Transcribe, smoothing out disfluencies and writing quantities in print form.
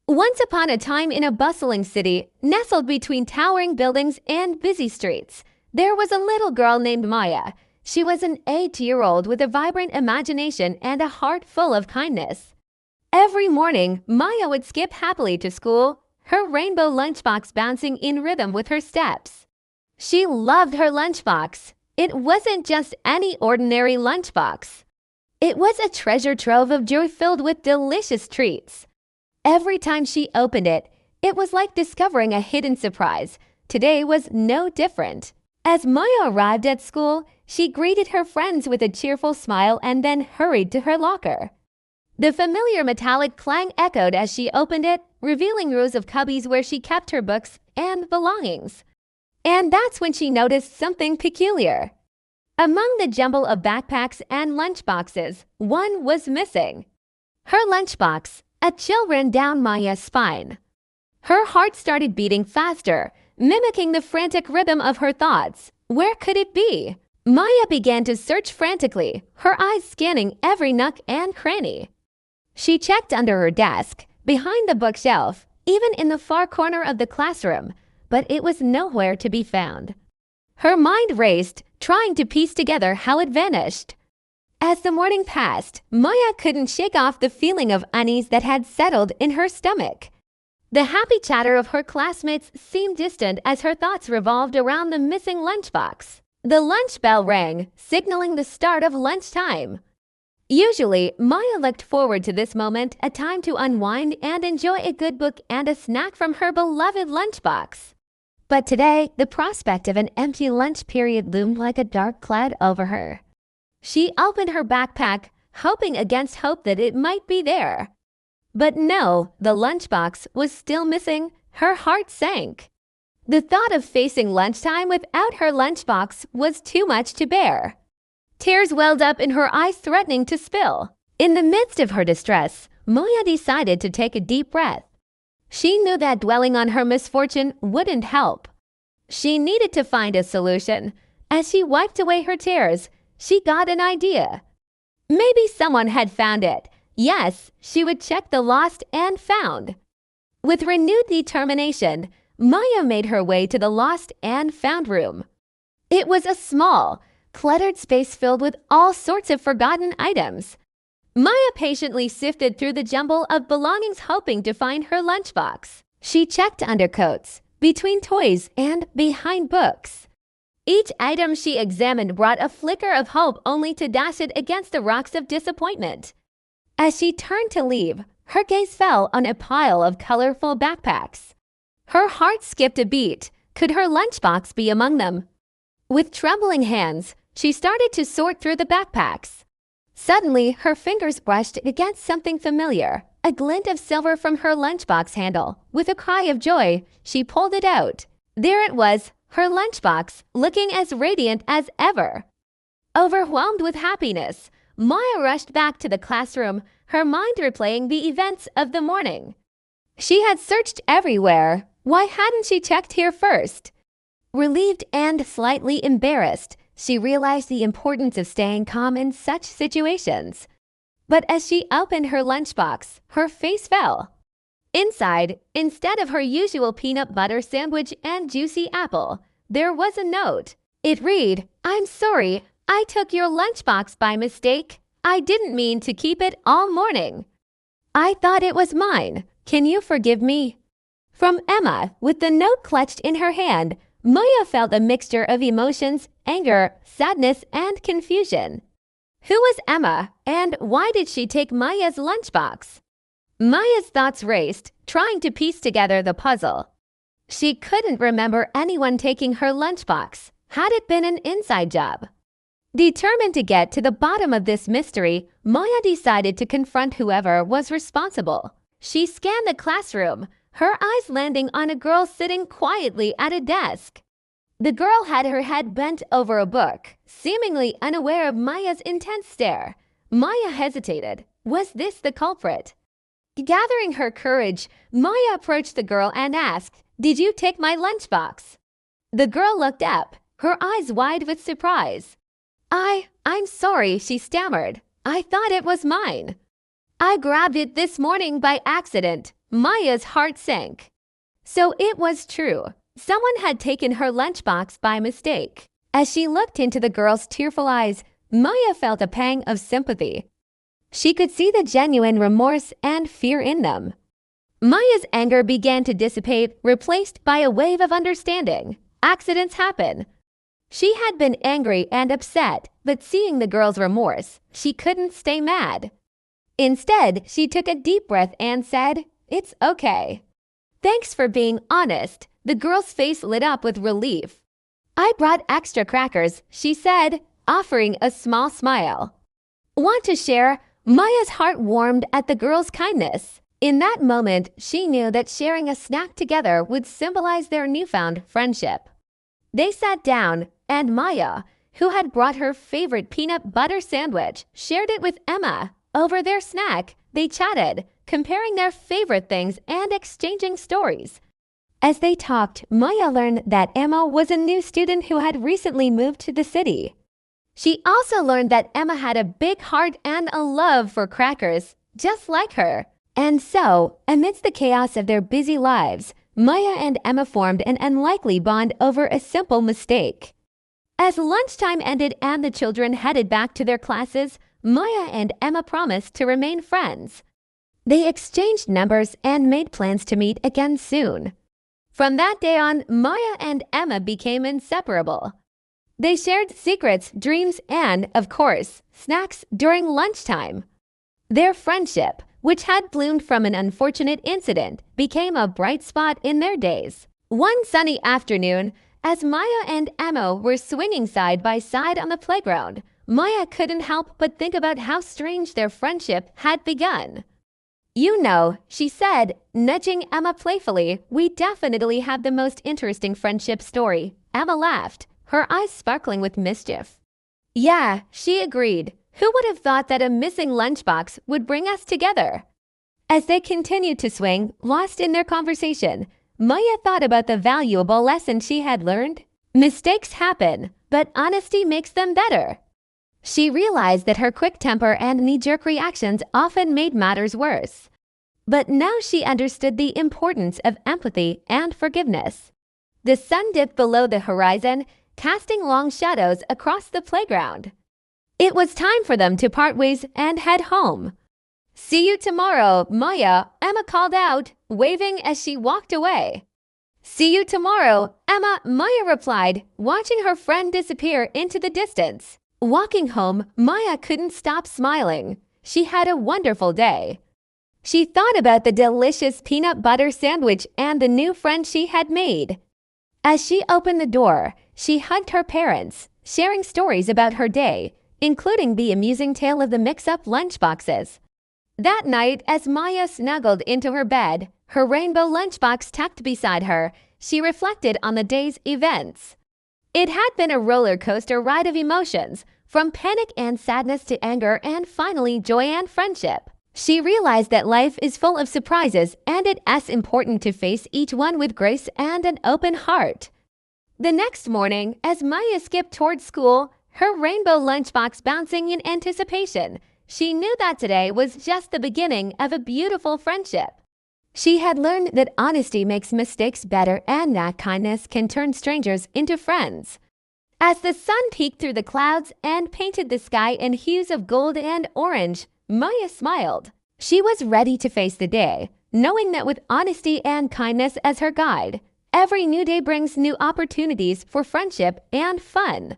Once upon a time in a bustling city, nestled between towering buildings and busy streets, there was a little girl named Maya. She was an 8-year-old with a vibrant imagination and a heart full of kindness. Every morning, Maya would skip happily to school, her rainbow lunchbox bouncing in rhythm with her steps. She loved her lunchbox. It wasn't just any ordinary lunchbox. It was a treasure trove of joy filled with delicious treats. Every time she opened it, it was like discovering a hidden surprise. Today was no different. As Maya arrived at school, she greeted her friends with a cheerful smile and then hurried to her locker. The familiar metallic clang echoed as she opened it, revealing rows of cubbies where she kept her books and belongings. And that's when she noticed something peculiar. Among the jumble of backpacks and lunchboxes, one was missing. Her lunchbox. A chill ran down Maya's spine. Her heart started beating faster, mimicking the frantic rhythm of her thoughts. Where could it be? Maya began to search frantically, her eyes scanning every nook and cranny. She checked under her desk, behind the bookshelf, even in the far corner of the classroom, but it was nowhere to be found. Her mind raced, trying to piece together how it vanished. As the morning passed, Maya couldn't shake off the feeling of unease that had settled in her stomach. The happy chatter of her classmates seemed distant as her thoughts revolved around the missing lunchbox. The lunch bell rang, signaling the start of lunchtime. Usually, Maya looked forward to this moment, a time to unwind and enjoy a good book and a snack from her beloved lunchbox. But today, the prospect of an empty lunch period loomed like a dark cloud over her. She opened her backpack, hoping against hope that it might be there. But no, the lunchbox was still missing. Her heart sank. The thought of facing lunchtime without her lunchbox was too much to bear. Tears welled up in her eyes, threatening to spill. In the midst of her distress, Maya decided to take a deep breath. She knew that dwelling on her misfortune wouldn't help. She needed to find a solution. As she wiped away her tears, she got an idea. Maybe someone had found it. Yes, she would check the lost and found. With renewed determination, Maya made her way to the lost and found room. It was a small, cluttered space filled with all sorts of forgotten items. Maya patiently sifted through the jumble of belongings, hoping to find her lunchbox. She checked undercoats, between toys, and behind books. Each item she examined brought a flicker of hope, only to dash it against the rocks of disappointment. As she turned to leave, her gaze fell on a pile of colorful backpacks. Her heart skipped a beat. Could her lunchbox be among them? With trembling hands, she started to sort through the backpacks. Suddenly, her fingers brushed against something familiar, a glint of silver from her lunchbox handle. With a cry of joy, she pulled it out. There it was, her lunchbox, looking as radiant as ever. Overwhelmed with happiness, Maya rushed back to the classroom, her mind replaying the events of the morning. She had searched everywhere. Why hadn't she checked here first? Relieved and slightly embarrassed, she realized the importance of staying calm in such situations. But as she opened her lunchbox, her face fell. Inside, instead of her usual peanut butter sandwich and juicy apple, there was a note. It read, "I'm sorry, I took your lunchbox by mistake. I didn't mean to keep it all morning. I thought it was mine. Can you forgive me?" From Emma, with the note clutched in her hand, Maya felt a mixture of emotions, anger, sadness, and confusion. Who was Emma, and why did she take Maya's lunchbox? Maya's thoughts raced, trying to piece together the puzzle. She couldn't remember anyone taking her lunchbox. Had it been an inside job? Determined to get to the bottom of this mystery, Maya decided to confront whoever was responsible. She scanned the classroom, her eyes landing on a girl sitting quietly at a desk. The girl had her head bent over a book, seemingly unaware of Maya's intense stare. Maya hesitated. Was this the culprit? Gathering her courage, Maya approached the girl and asked, "Did you take my lunchbox?" The girl looked up, her eyes wide with surprise. I'm sorry," she stammered. "I thought it was mine. I grabbed it this morning by accident. Maya's heart sank. So it was true. Someone had taken her lunchbox by mistake. As she looked into the girl's tearful eyes, Maya felt a pang of sympathy. She could see the genuine remorse and fear in them. Maya's anger began to dissipate, replaced by a wave of understanding. Accidents happen. She had been angry and upset, but seeing the girl's remorse, she couldn't stay mad. Instead, she took a deep breath and said, "It's okay." "Thanks for being honest." The girl's face lit up with relief. "I brought extra crackers," she said, offering a small smile. "Want to share?" Maya's heart warmed at the girl's kindness. In that moment, she knew that sharing a snack together would symbolize their newfound friendship. They sat down, and Maya, who had brought her favorite peanut butter sandwich, shared it with Emma. Over their snack, they chatted, comparing their favorite things and exchanging stories. As they talked, Maya learned that Emma was a new student who had recently moved to the city. She also learned that Emma had a big heart and a love for crackers, just like her. And so, amidst the chaos of their busy lives, Maya and Emma formed an unlikely bond over a simple mistake. As lunchtime ended and the children headed back to their classes, Maya and Emma promised to remain friends. They exchanged numbers and made plans to meet again soon. From that day on, Maya and Emma became inseparable. They shared secrets, dreams, and, of course, snacks during lunchtime. Their friendship, which had bloomed from an unfortunate incident, became a bright spot in their days. One sunny afternoon, as Maya and Emma were swinging side by side on the playground, Maya couldn't help but think about how strange their friendship had begun. "You know," she said, nudging Emma playfully, "we definitely have the most interesting friendship story." Emma laughed, her eyes sparkling with mischief. "Yeah," she agreed. "Who would have thought that a missing lunchbox would bring us together?" As they continued to swing, lost in their conversation, Maya thought about the valuable lesson she had learned. Mistakes happen, but honesty makes them better. She realized that her quick temper and knee-jerk reactions often made matters worse. But now she understood the importance of empathy and forgiveness. The sun dipped below the horizon, casting long shadows across the playground. It was time for them to part ways and head home. "See you tomorrow, Maya," Emma called out, waving as she walked away. "See you tomorrow, Emma," Maya replied, watching her friend disappear into the distance. Walking home, Maya couldn't stop smiling. She had a wonderful day. She thought about the delicious peanut butter sandwich and the new friend she had made. As she opened the door, she hugged her parents, sharing stories about her day, including the amusing tale of the mix-up lunchboxes. That night, as Maya snuggled into her bed, her rainbow lunchbox tucked beside her, she reflected on the day's events. It had been a roller coaster ride of emotions, from panic and sadness to anger and finally joy and friendship. She realized that life is full of surprises and it's important to face each one with grace and an open heart. The next morning, as Maya skipped toward school, her rainbow lunchbox bouncing in anticipation, she knew that today was just the beginning of a beautiful friendship. She had learned that honesty makes mistakes better and that kindness can turn strangers into friends. As the sun peeked through the clouds and painted the sky in hues of gold and orange, Maya smiled. She was ready to face the day, knowing that with honesty and kindness as her guide, every new day brings new opportunities for friendship and fun.